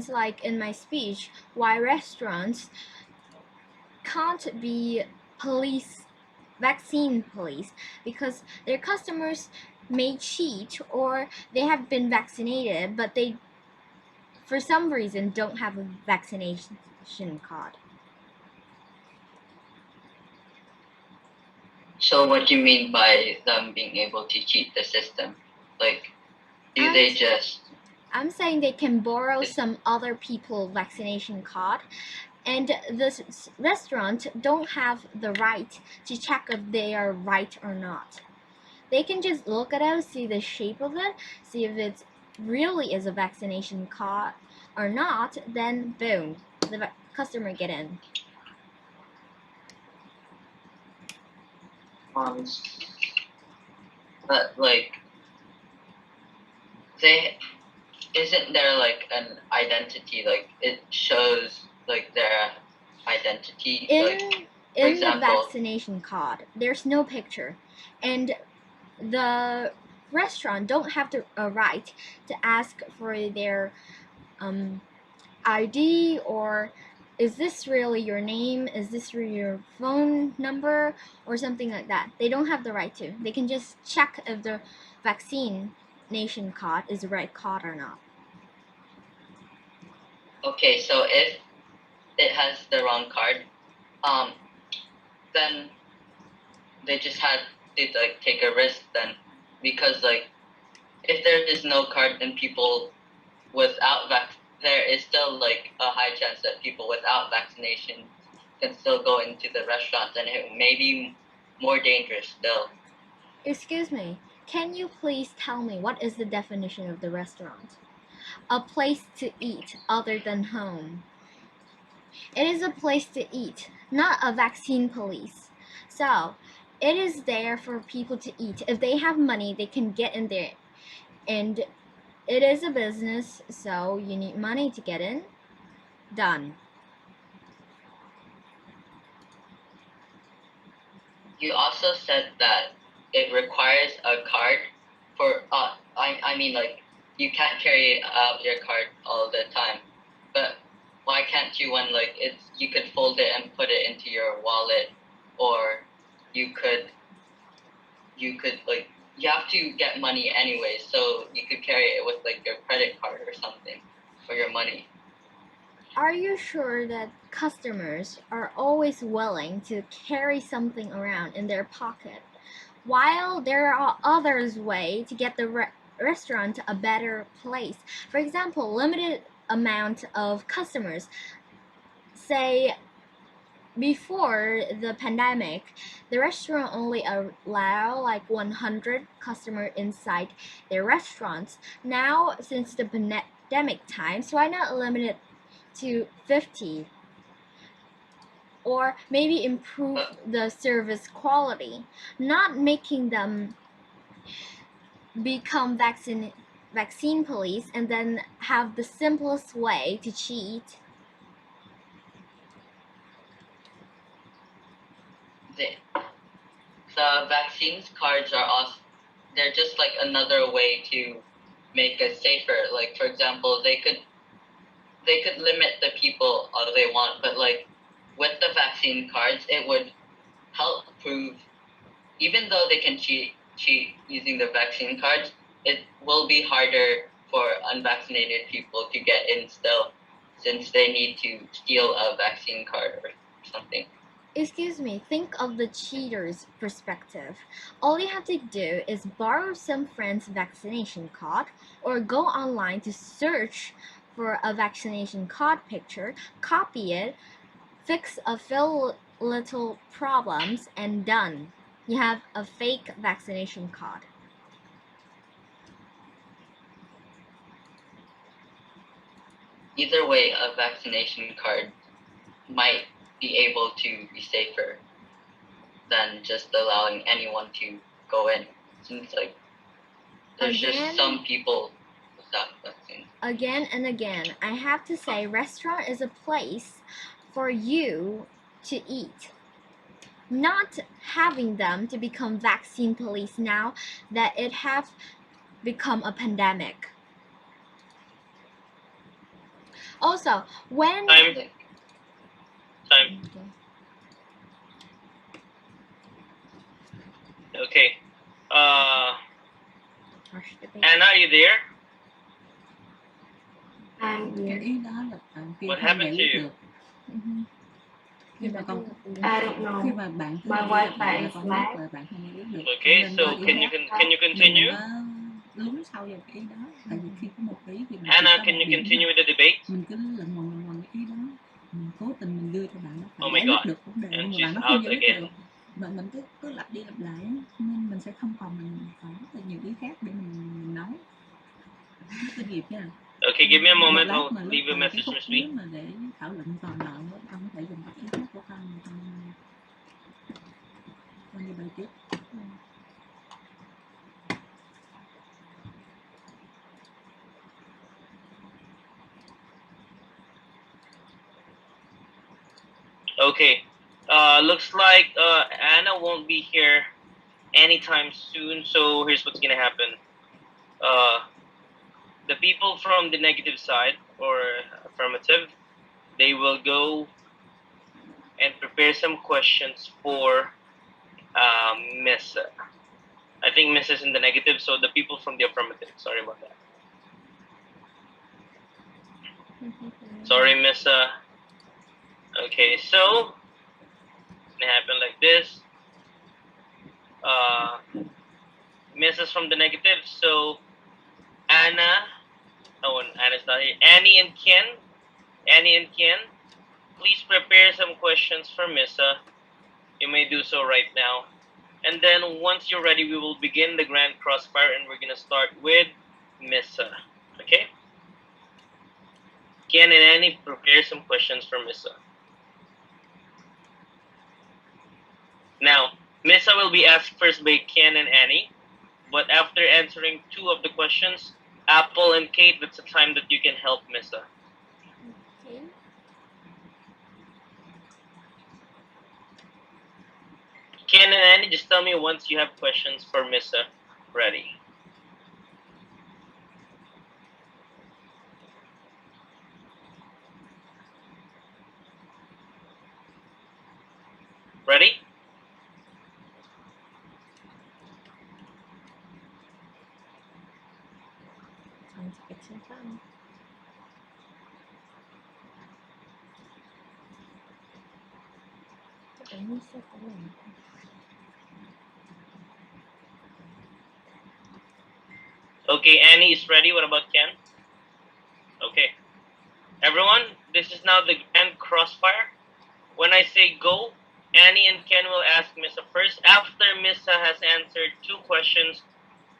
reasons, like in my speech, why restaurants can't be vaccine police, because their customers may cheat or they have been vaccinated, but they, for some reason, don't have a vaccination card. So what do you mean by them being able to cheat the system? Like, they just... I'm saying they can borrow some other people's vaccination card, and the restaurant don't have the right to check if they are right or not. They can just look at it, see the shape of it, see if it really is a vaccination card or not, then boom, the customer get in. But like, isn't there like an identity, like it shows like their identity in the vaccination card, there's no picture, and the restaurant don't have the right to ask for their ID, or is this really your name, is this really your phone number, or something like that. They don't have the right to. They can just check if the vaccination card is the right card or not. Okay, so if it has the wrong card, then they just had to like take a risk then, because like if there is no card, then people without there is still like a high chance that people without vaccination can still go into the restaurants, and it may be more dangerous still. Excuse me, can you please tell me what is the definition of the restaurant? A place to eat other than home. It is a place to eat, not a vaccine police. So, it is there for people to eat. If they have money, they can get in there. And it is a business, so you need money to get in. Done. You also said that it requires a card for, I mean, like, you can't carry out your card all the time, but why can't you, when like you could fold it and put it into your wallet, or you could like, you have to get money anyway, so you could carry it with like your credit card or something for your money. Are you sure that customers are always willing to carry something around in their pocket, while there are others way to get the restaurant a better place? For example, limited amount of customers. Say, before the pandemic, the restaurant only allow like 100 customer inside their restaurants. Now, since the pandemic times, why not limit it to 50? Or maybe improve the service quality, not making them become vaccine police and then have the simplest way to cheat. The vaccines cards are also, they're just like another way to make it safer. Like, for example, they could limit the people all they want, but like with the vaccine cards, it would help prove, even though they can cheat using the vaccine cards, it will be harder for unvaccinated people to get in still, since they need to steal a vaccine card or something. Excuse me, think of the cheater's perspective. All you have to do is borrow some friend's vaccination card, or go online to search for a vaccination card picture, copy it, fix a few little problems, and done. You have a fake vaccination card. Either way, a vaccination card might be able to be safer than just allowing anyone to go in. Since like there's just some people without vaccine. Again and again, I have to say, restaurant is a place for you to eat. Not having them to become vaccine police now that it have become a pandemic. Also, when Time. okay. Okay. Harsh debate. Anna, are you there? Cái ý đó là bạn kia What không happened giải to quyết you? được. Khi mà con I don't khi know. mà bạn My đi gặp bạn Wi-Fi là is con biết lag. là bạn không giải quyết được. Con Okay, nên so qua ý can you khác. can you Mình continue? đừng có lún sâu vào cái ý đó. Tại vì khi có một ý thì mình chỉ Anna, có can một you điểm continue mà. with the debate? Mình cứ lần cái ý đó. Mình cố tình mình đưa cho bạn nó phải Oh my giải quyết God. được vấn đề, And nhưng mà she's bạn nó không out giải quyết again. được. Mà mình cứ lặp đi lặp lại á, nên mình sẽ không còn mình phải rất là nhiều ý khác để mình nói. Mất cái dịp nha. Okay, give me a Một moment. lát I'll mà leave a lúc cái message khúc with cuối me. mà để thảo luận còn lại á, con có thể dùng các ý khác của con như bài tiếp. Okay. Looks like Anna won't be here anytime soon. So here's what's gonna happen. The people from the negative side or affirmative, they will go and prepare some questions for Miss. I think Miss is in the negative, so the people from the affirmative. Sorry about that. Sorry, Miss. Okay, so it's gonna happen like this. Miss is from the negative, so Anna. Oh, Anna's not here. Annie and Ken, please prepare some questions for Missa. You may do so right now. And then once you're ready, we will begin the grand crossfire, and we're gonna start with Missa. Okay? Ken and Annie, prepare some questions for Missa. Now, Missa will be asked first by Ken and Annie, but after answering 2 of the questions, Apple and Kate, that's the time that you can help Missa. Okay. Ken and Annie, just tell me once you have questions for Missa ready. Ready? Time to get some time. Okay, Annie is ready. What about Ken? Okay. Everyone, this is now the grand crossfire. When I say go, Annie and Ken will ask Missa first. After Missa has answered 2 questions,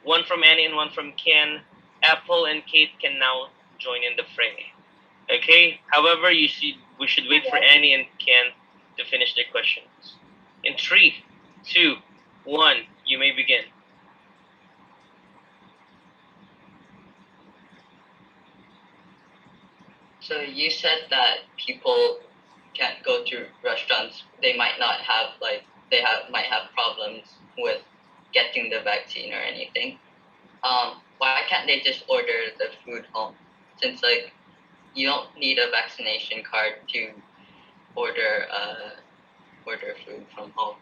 one from Annie and one from Ken, Apple and Kate can now join in the fray. Okay? However, we should wait for Annie and Ken to finish their questions. In 3, 2, 1, you may begin. So you said that people can't go to restaurants. They might not have might have problems with getting the vaccine or anything. Why can't they just order the food home? Since you don't need a vaccination card to order food from home.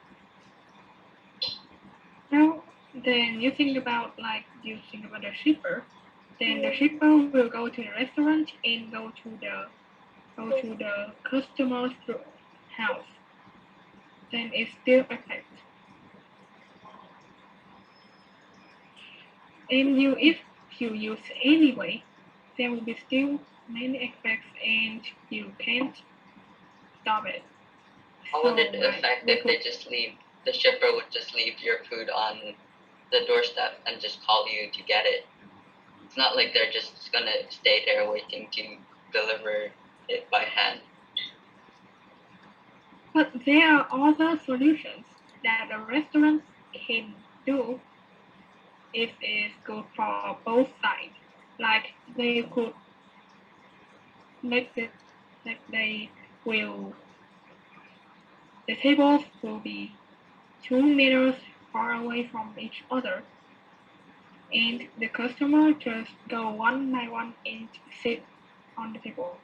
Now, then you think about the shipper. Then the shipper will go to the restaurant and go to the customer's house. Then it's still effect. And if you use anyway, there will be still many effects and you can't stop it. How would it affect if they just leave? The shipper would just leave your food on the doorstep and just call you to get it. It's not like they're just gonna stay there waiting to deliver it by hand. But there are other solutions that the restaurants can do if it's good for both sides. Like they could make it like the tables will be 2 meters far away from each other, and the customer just go one by one and sit on the table.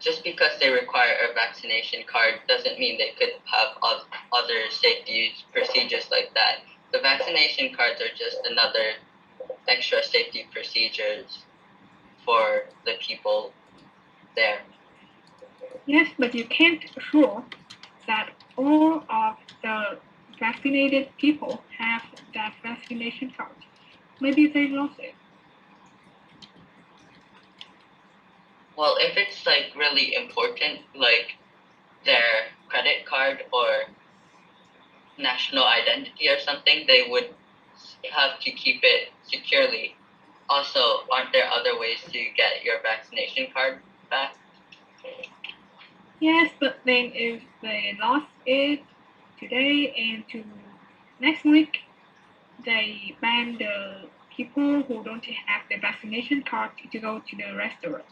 just because they require a vaccination card doesn't mean they could have other safety procedures like that. The vaccination cards are just another extra safety procedures for the people there. Yes, but you can't assure that all of the vaccinated people have that vaccination card. Maybe they lost it. Well, if it's like really important, like their credit card or national identity or something, they would have to keep it securely. Also, aren't there other ways to get your vaccination card back? Yes, but then if they lost it today and to next week, they ban the people who don't have the vaccination card to go to the restaurant.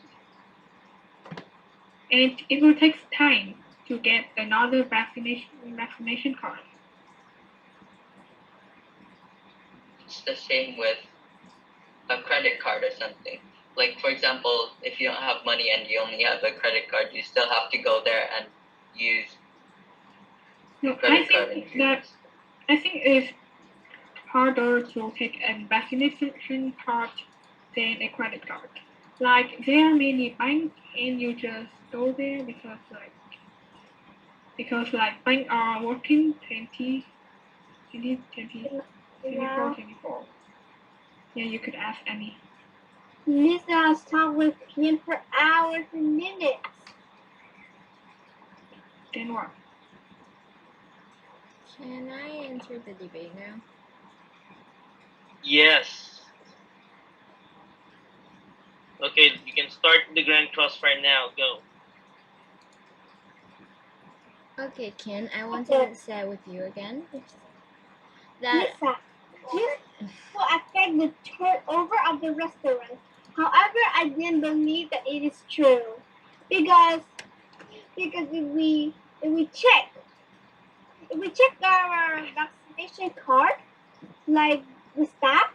And it will take time to get another vaccination card. It's the same with a credit card or something. Like, for example, if you don't have money and you only have a credit card, you still have to go there and use No, credit card insurance. I think it's harder to take a vaccination card than a credit card. Like there are many banks and you just go there because banks are working 24. Yeah, you could ask any. Lisa has talked with him for hours and minutes. Then what? Can I enter the debate now? Yes. Okay, you can start the Grand Crossfire now. Go. Okay, Ken, I want to say with you again that Lisa, you will affect the turnover of the restaurant. However, I didn't believe that it is true because if we check our vaccination card, like the staff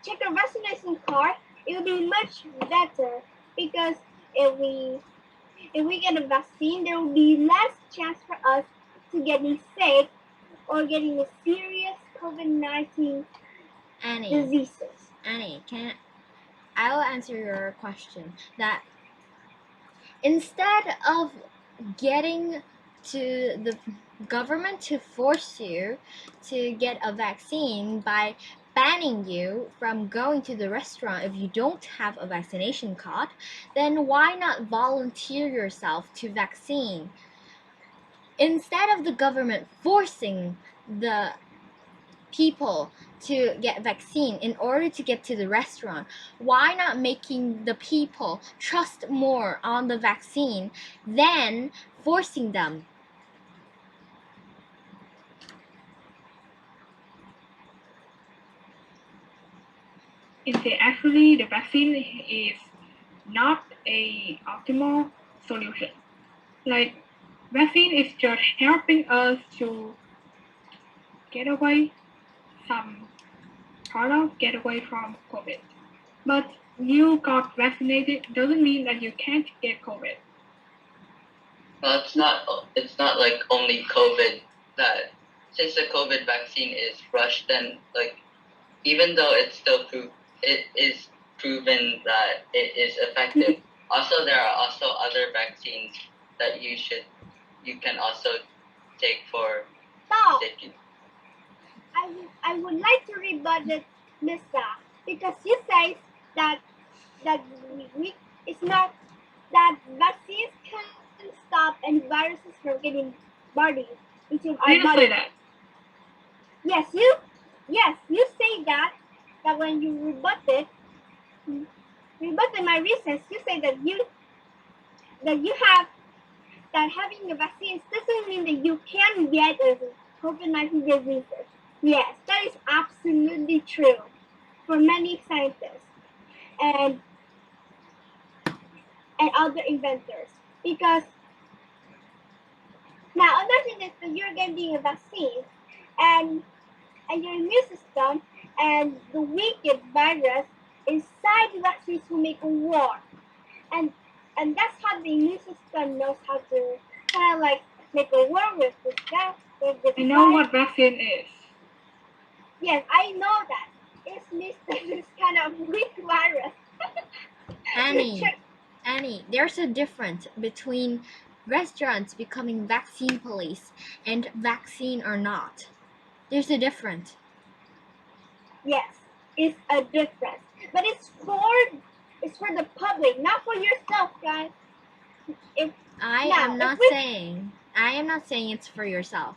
check our vaccination card, it will be much better because if we get a vaccine, there will be less chance for us to getting sick or getting a serious COVID-19 diseases. Annie, I will answer your question. That instead of getting to the government to force you to get a vaccine by banning you from going to the restaurant if you don't have a vaccination card, then why not volunteer yourself to vaccine? Instead of the government forcing the people to get vaccine in order to get to the restaurant, why not making the people trust more on the vaccine than forcing them? Actually, the vaccine is not a optimal solution. Like, vaccine is just helping us to get away from COVID. But you got vaccinated doesn't mean that you can't get COVID. Well, it's not like only COVID that, since the COVID vaccine is rushed, then like even though it is proven that it is effective. Also, there are also other vaccines that you can also take for So, safety. I would like to rebut that, Lisa, because you say that it's not that vaccines can stop any viruses from getting body into our I didn't body. say that. Yes, you say that when you rebutted my reasons, you say that having the vaccines doesn't mean that you can get COVID-19 diseases. Yes, that is absolutely true for many scientists and other inventors. Because now imagine that you're getting a vaccine and your immune system and the wicked virus inside the vaccines will make a war. And and that's how the immune system knows how to kind of like make a war with this guy. With this I know guy. what vaccine is. Yes, I know that. It's this kind of weak virus. Annie, there's a difference between restaurants becoming vaccine police and vaccine or not. There's a difference. Yes, it's a difference, but it's for the public, not for yourself, guys. I Now, am not saying it's for yourself.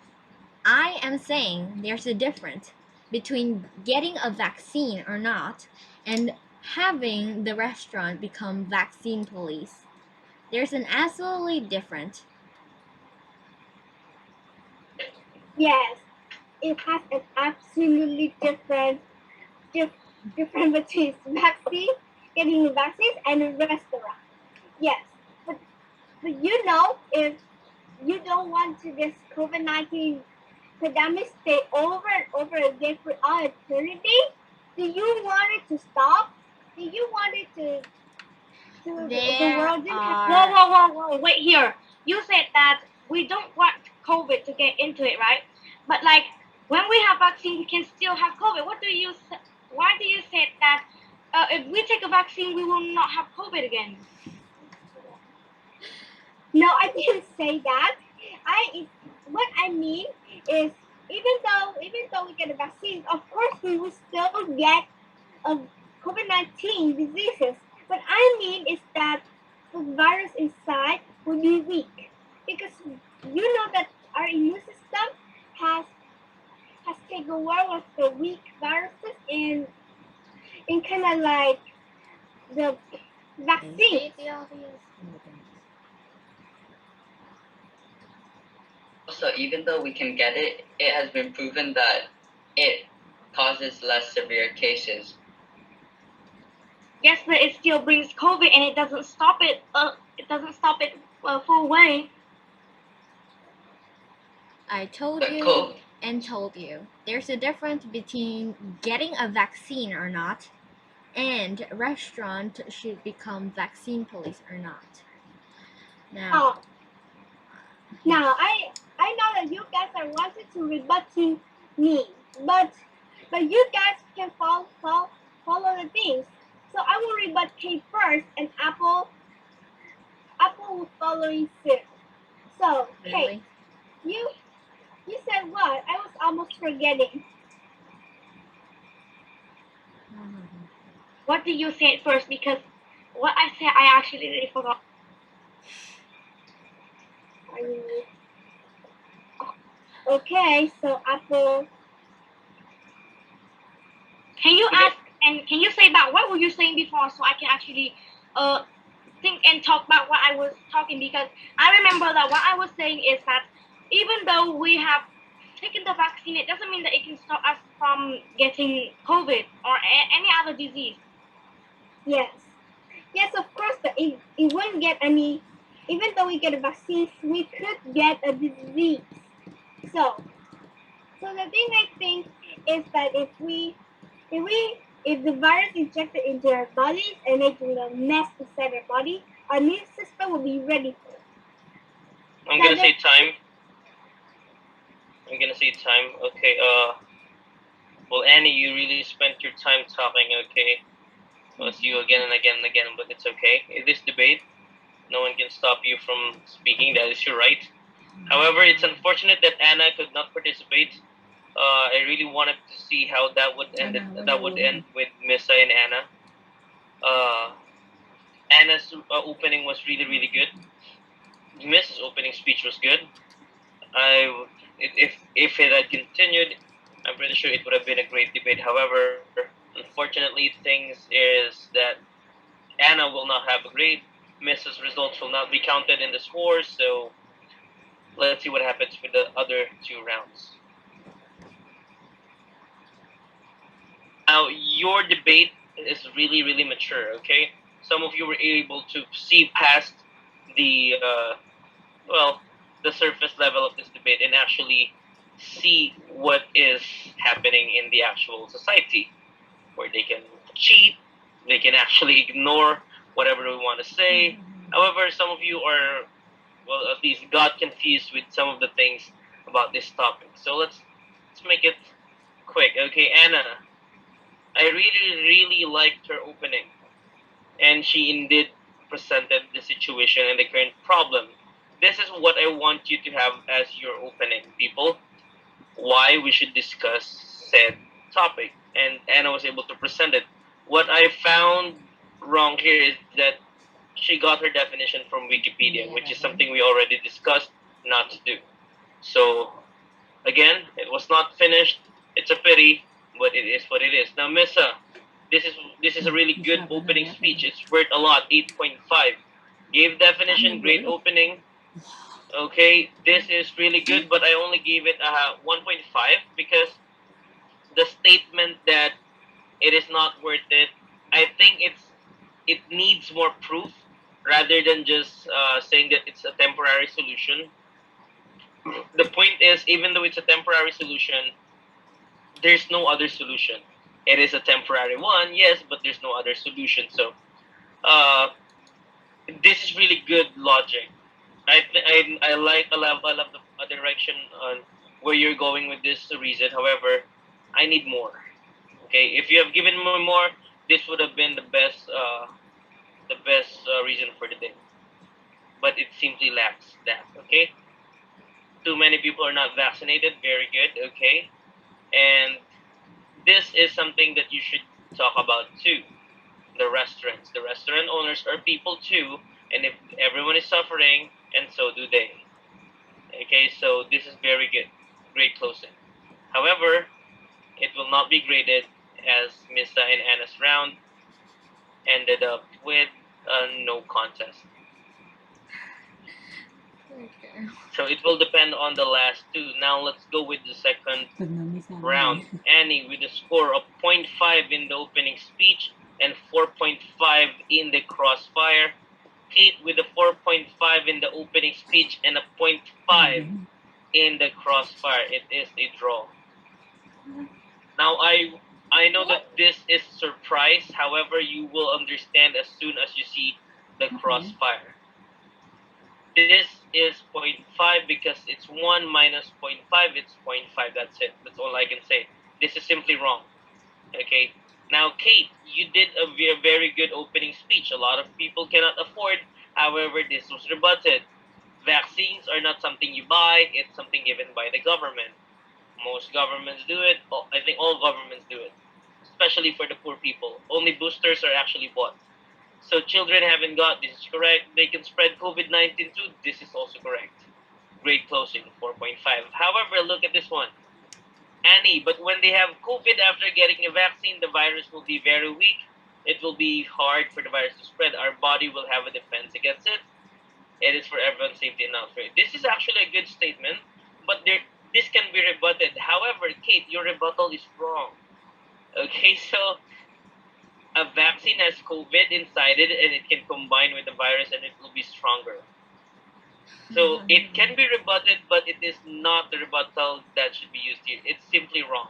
I am saying there's a difference between getting a vaccine or not and having the restaurant become vaccine police. There's an absolutely different. Yes, it has an absolutely different between vaccine, getting vaccines, and a restaurant. Yes, but you know, if you don't want to this COVID-19 pandemic stay over and over again for all eternity, do you want it to stop? Do you want it to the world didn't have Whoa, wait here. You said that we don't want COVID to get into it, right? But like when we have vaccine, we can still have COVID. Why do you say that if we take a vaccine, we will not have COVID again? No, I didn't say that. What I mean is even though we get a vaccine, of course we will still get COVID-19 diseases. What I mean is that the virus inside will be weak because you know that our immune system has taken over with the weak viruses in kind of like the vaccine. Also, even though we can get it, it has been proven that it causes less severe cases. Yes, but it still brings COVID, and it doesn't stop it. Full way. I told you. There's a difference between getting a vaccine or not, and restaurant should become vaccine police or not. Now, now I know that you guys are wanting to rebut to me, but you guys can follow the things. So I will rebut Kate first, and Apple will follow you soon. So Kate, you said what? I was almost forgetting. What did you say first? Because what I said, I actually really forgot. Okay, so Apple. Can you ask and can you say about what were you saying before, so I can actually think and talk about what I was talking, because I remember that what I was saying is that even though we have taken the vaccine, it doesn't mean that it can stop us from getting COVID or any other disease. Yes, of course, but it wouldn't get any. Even though we get a vaccine, we could get a disease. So the thing I think is that if the virus injected into our bodies and making a mess inside our body, our immune system will be ready for it. I'm gonna say time. Okay. Well, Annie, you really spent your time talking. Okay. I'll see you again and again and again, but it's okay. In this debate, no one can stop you from speaking. That is your right. However, it's unfortunate that Anna could not participate. I really wanted to see how that would end. That would end with Missa and Anna. Anna's opening was really good. Miss's opening speech was good. If it had continued, I'm pretty sure it would have been a great debate. However, unfortunately, things is that Anna will not have a grade. Miss's results will not be counted in the scores. So let's see what happens with the other two rounds. Now, your debate is really mature. Okay, some of you were able to see past the the surface level of this debate and actually see what is happening in the actual society, where they can cheat, they can actually ignore whatever we want to say, However, some of you are, well, at least got confused with some of the things about this topic. So let's make it quick. Okay, Anna, I really liked her opening, and she indeed presented the situation and the current problem. This is what I want you to have as your opening, people. Why we should discuss said topic, and Anna was able to present it. What I found wrong here is that she got her definition from Wikipedia, which is something we already discussed not to do. So again, it was not finished. It's a pity, but it is what it is. Now, Missa, this is a really good opening speech. It's worth a lot. 8.5. Gave definition, great opening. Okay, this is really good, but I only gave it a 1.5 because the statement that it is not worth it, I think it needs more proof rather than just saying that it's a temporary solution. The point is, even though it's a temporary solution, there's no other solution. It is a temporary one, yes, but there's no other solution. So, uh, this is really good logic. I like I love the direction on where you're going with this reason. However, I need more. Okay, if you have given me more, this would have been the best reason for the day. But it simply lacks that. Okay, too many people are not vaccinated. Very good. Okay, and this is something that you should talk about too. The restaurants, the restaurant owners are people too, and if everyone is suffering, and so do they. Okay, so this is very good. Great closing. However, it will not be graded as Missa and Anna's round ended up with a no contest. Okay. So it will depend on the last two. Now let's go with the second round. Annie with a score of 0.5 in the opening speech and 4.5 in the crossfire. Kate with a 4.5 in the opening speech and a 0.5 in the crossfire. It is a draw. Now I know that this is surprise. However, you will understand as soon as you see the crossfire. This is 0.5 because it's 1 minus 0.5. It's 0.5. That's it. That's all I can say. This is simply wrong. Okay. Now, Kate, you did a very good opening speech. A lot of people cannot afford. However, this was rebutted. Vaccines are not something you buy. It's something given by the government. Most governments do it. I think all governments do it, especially for the poor people. Only boosters are actually bought. So children haven't got, this is correct. They can spread COVID-19 too. This is also correct. Great closing, 4.5. However, look at this one. Annie, but when they have COVID after getting a vaccine, the virus will be very weak. It will be hard for the virus to spread. Our body will have a defense against it. It is for everyone's safety and not for it. This is actually a good statement, but this can be rebutted. However, Kate, your rebuttal is wrong. Okay, so a vaccine has COVID inside it and it can combine with the virus and it will be stronger. So it can be rebutted, but it is not the rebuttal that should be used here. It's simply wrong.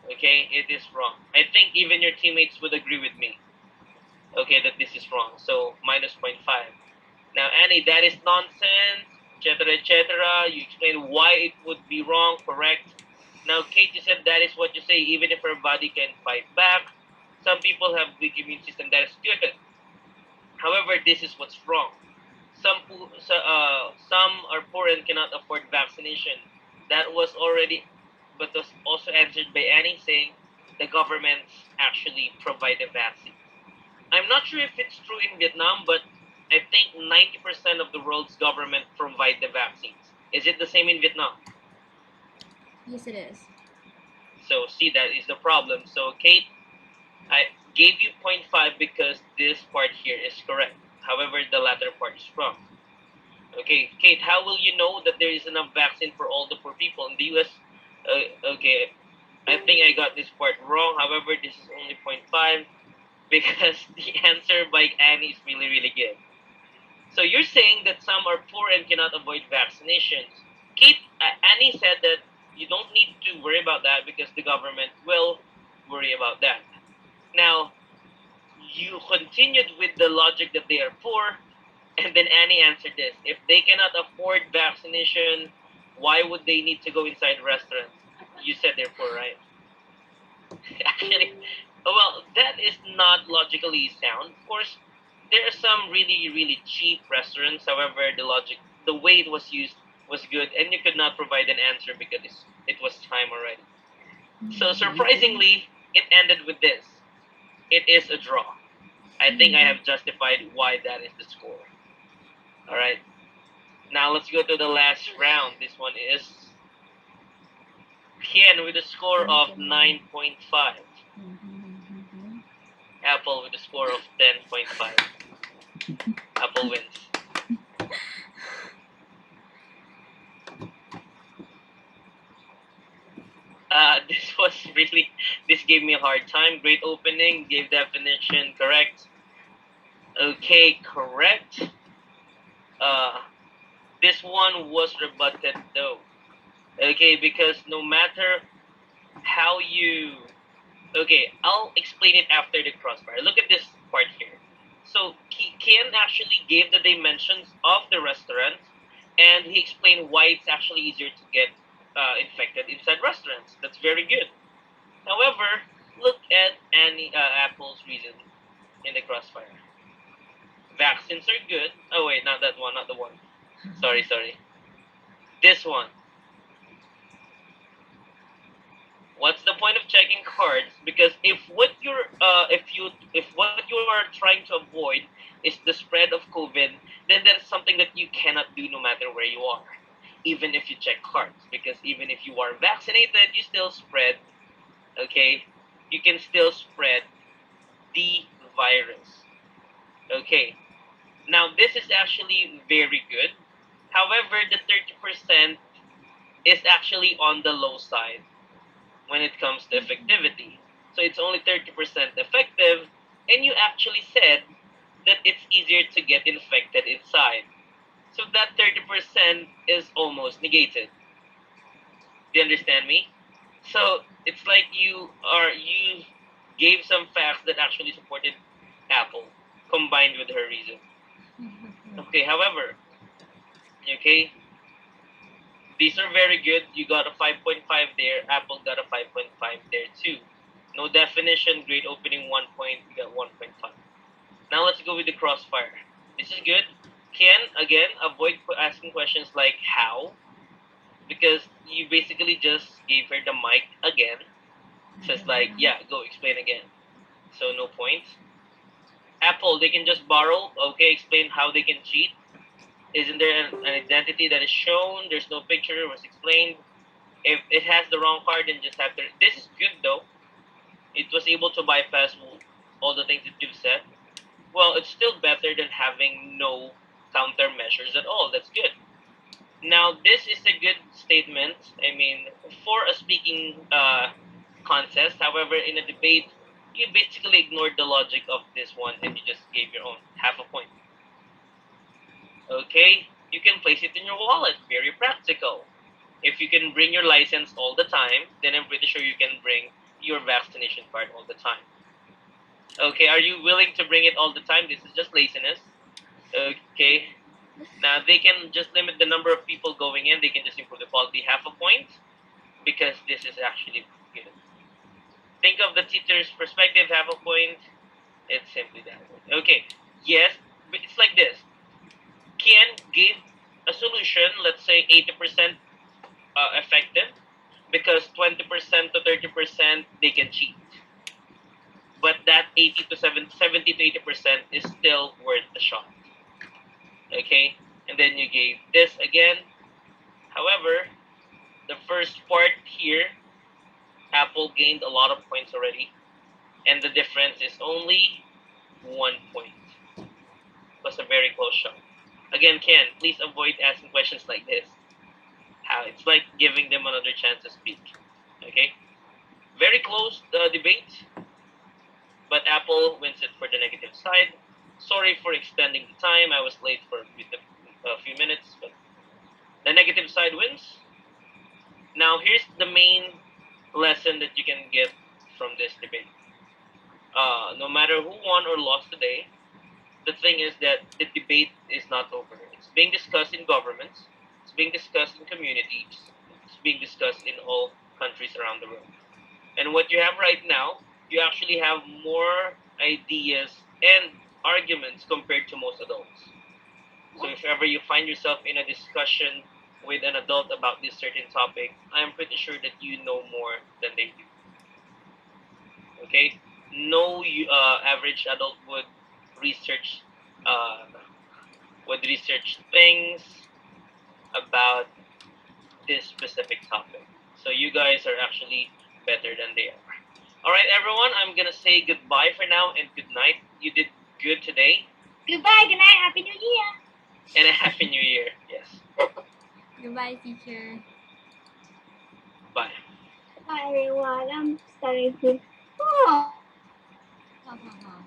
Okay, it is wrong. I think even your teammates would agree with me. Okay, that this is wrong. So minus 0.5. Now, Annie, that is nonsense, etc., etc. You explain why it would be wrong, correct? Now, Kate, you said that is what you say, even if her body can fight back. Some people have weak immune system, that is good. However, this is what's wrong. Some are poor and cannot afford vaccination. That was already, but was also answered by Annie saying the governments actually provide the vaccine. I'm not sure if it's true in Vietnam, but I think 90% of the world's government provide the vaccines. Is it the same in Vietnam? Yes, it is. So see, that is the problem. So Kate, I gave you 0.5 because this part here is correct. However, the latter part is wrong. Okay, Kate, how will you know that there is enough vaccine for all the poor people in the US? Okay, I think I got this part wrong. However, this is only 0.5 because the answer by Annie is really good. So you're saying that some are poor and cannot avoid vaccinations. Kate, Annie said that you don't need to worry about that because the government will worry about that. Now, you continued with the logic that they are poor, and then Annie answered this: if they cannot afford vaccination, why would they need to go inside restaurants? You said they're poor, right? Actually, well, that is not logically sound. Of course, there are some really, really cheap restaurants. However, the way it was used was good, and you could not provide an answer because it was time already. So surprisingly, it ended with this. It is a draw. I think I have justified why that is the score. All right. Now let's go to the last round. This one is Kian with a score of 9.5. Apple with a score of 10.5. Apple wins. This gave me a hard time. Great opening, gave definition correct. Okay, correct. This one was rebutted though. Okay, because no matter how you... Okay, I'll explain it after the crossfire. Look at this part here. So Ken actually gave the dimensions of the restaurant, and he explained why it's actually easier to get infected inside restaurants. That's very good. However, look at Apple's reason in the crossfire. Vaccines are good. Oh wait, not that one, not the one. Sorry. This one. What's the point of checking cards? Because if what you are trying to avoid is the spread of COVID, then that is something that you cannot do no matter where you are, even if you check cards. Because even if you are vaccinated, you still spread. Okay, you can still spread the virus. Okay, now this is actually very good. However, the 30% is actually on the low side when it comes to effectivity. So it's only 30% effective, and you actually said that it's easier to get infected inside. So that 30% is almost negated. Do you understand me? So it's like you gave some facts that actually supported Apple combined with her reason. Okay, however, okay, these are very good. You got a 5.5 there. Apple got a 5.5 there too. No definition, great opening 1 point, you got 1.5. Now let's go with the crossfire. This is good. Ken, again, avoid asking questions like how, because you basically just gave her the mic again. So it's like, yeah, go explain again. So no points. Apple, they can just borrow. Okay, explain how they can cheat. Isn't there an identity that is shown? There's no picture, it was explained. If it has the wrong card, then just have to... This is good though. It was able to bypass all the things that you've said. Well, it's still better than having no countermeasures at all. That's good. Now, this is a good statement. I mean, for a speaking contest. However, in a debate, you basically ignored the logic of this one and you just gave your own half a point. Okay, you can place it in your wallet. Very practical. If you can bring your license all the time, then I'm pretty sure you can bring your vaccination card all the time. Okay, are you willing to bring it all the time? This is just laziness. Okay, now they can just limit the number of people going in. They can just improve the quality half a point because this is actually good. Think of the teacher's perspective, half a point. It's simply that. Okay, yes, but it's like this. Kian gave a solution, let's say 80% effective, because 20% to 30% they can cheat. But that 70 to 80% is still worth the shot. Okay, and then you gave this again. However, the first part here, Apple gained a lot of points already, and the difference is only 1 point. It was a very close shot. Again, Ken, please avoid asking questions like this. How it's like giving them another chance to speak. Okay, very close debate, but Apple wins it for the negative side. Sorry for extending the time. I was late for a few minutes, but the negative side wins. Now here's the main lesson that you can get from this debate. no matter who won or lost today, the thing is that the debate is not over. It's being discussed in governments, it's being discussed in communities, it's being discussed in all countries around the world. And what you have right now, you actually have more ideas and arguments compared to most adults. So if ever you find yourself in a discussion with an adult about this certain topic, I am pretty sure that you know more than they do. Okay? No average adult research uh, would research things about this specific topic. So you guys are actually better than they are. All right, everyone. I'm gonna say goodbye for now and good night. You did good today, Goodbye, good night, happy new year. and a happy new year. Yes. Goodbye, teacher. Bye. Bye everyone. I'm starting to. Oh. Ha ha ha.